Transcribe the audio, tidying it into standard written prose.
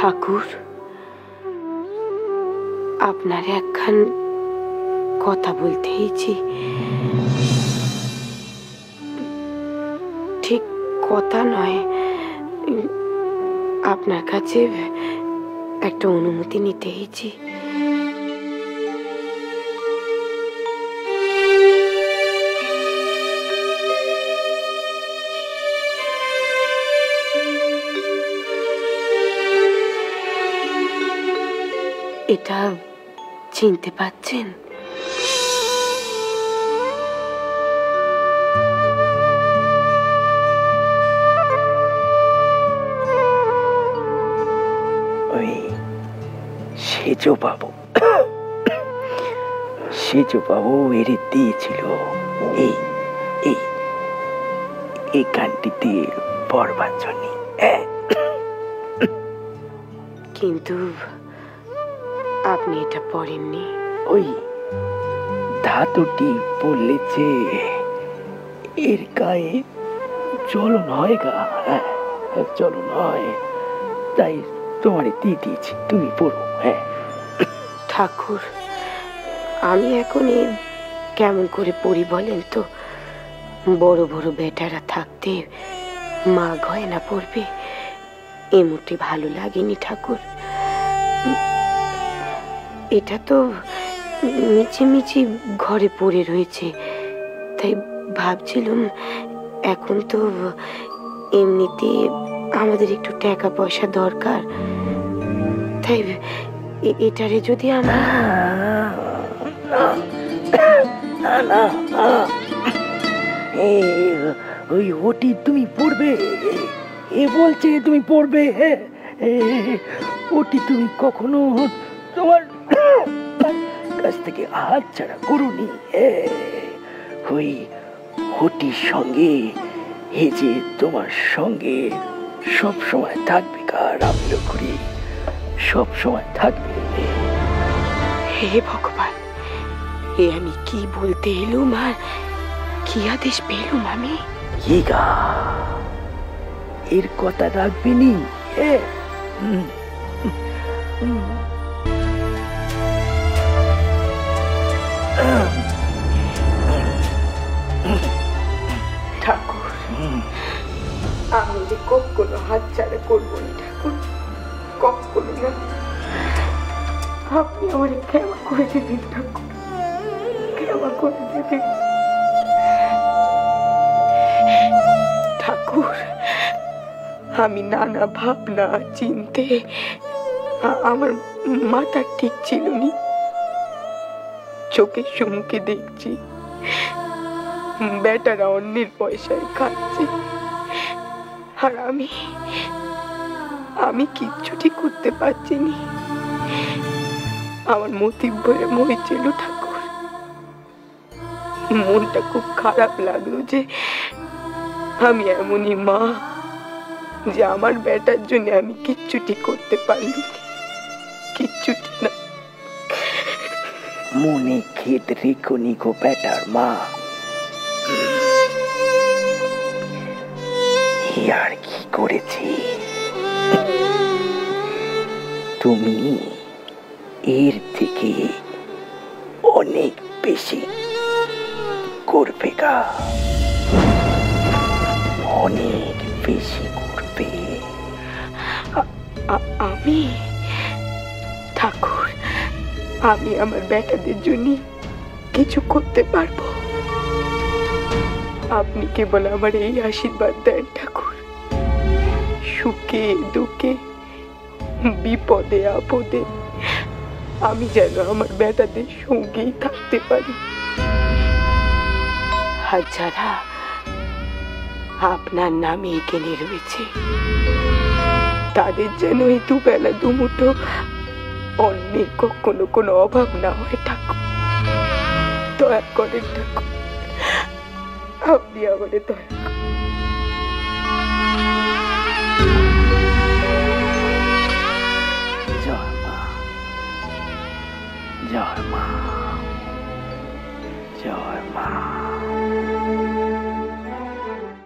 ঠাকুর, আপনার একখান কথা বলতে হয়েছি। ঠিক কথা নয়, আপনার কাছে একটা অনুমতি নিতে হয়েছি। এটা চিনতে পারছেন? ওই সেজো বাবু, সেজো বাবু এরে দিয়েছিল এই এই এই গানটিতে পড়বার জন্য। কিন্তু আপনি এটা পড়েননি। ওই ধাতুটি পড়লে যে এর গায়ে জ্বলন হয় গা, জ্বলন হয়, তাই তোমারে দিয়ে দিয়েছি, তুমি পড়ো। ঠাকুর, আমি এখন কেমন করে পড়ি বলেন তো? বড় বড় বেটারা থাকতে মা গয়না পড়বে, এমনটি ভালো লাগেনি ঠাকুর। এটা তো মিছিমিছি ঘরে পড়ে রয়েছে, তাই ভাবছিলাম এখন তো এমনিতে আমাদের একটু টাকা পয়সা দরকার, তাই এটারে যদি আমরা ওই ওটি তুমি পড়বে, এ বলছে তুমি পড়বে, ওটি তুমি কখনো তোমার কাছ থেকে হাত ছাড়া করুনি। ওই ওটির সঙ্গে এ যে তোমার সঙ্গে সব সময় থাকবে, কার আমিও করি সব সময় থাকবে। হে ভগবান, এ আমি কি বলতে এলুম আর কি আদেশ পেলুম আমি? কি গা, এর কথা রাখবি নি? ঠাকুর, আমি যে কখনো হাত ছাড়া করবো না ঠাকুর, কখনো না। আপনি আমার ক্ষমা করে দেবেন ঠাকুর, ক্ষমা করে দেবেন ঠাকুর। আমি নানা ভাবনা চিনতে আমার মাথা ঠিক ছিল নি। চোখের সম্মুখে দেখছি বেটারা অন্যের পয়সায় খাচ্ছে, আর আমি কিচ্ছুটি করতে পারছি নি। আমার মতিব ভরে মরেছিল ঠাকুর। মনটা খুব খারাপ লাগলো যে আমি এমনই মা যে আমার বেটার জন্য আমি কিচ্ছুটি করতে পারলি, কিচ্ছুটি না। মনে খেদ রেখো নিকো বেটার মা, আর কি করেছি? তুমি এর থেকে অনেক বেশি করবে গা, অনেক বেশি করবে। আমি ঠাকুর, আমি আমার বেটাদের জন্য কিছু করতে পারবো? আপনি কেবল আমার এই আশীর্বাদ দেন ঠাকুর, সুখে দুঃখে বিপদে আপদে আমি যেন আমার বেটাদের সঙ্গেই থাকতে পারি। আর যারা আপনার নামে এখানে রয়েছে তাদের যেন এই দুবেলা দুমুঠো অন্যের কখনো কোনো অভাব না হয় ঠাকুর। দয়া করেন ঠাকুর, আপনি আমাদের দয়া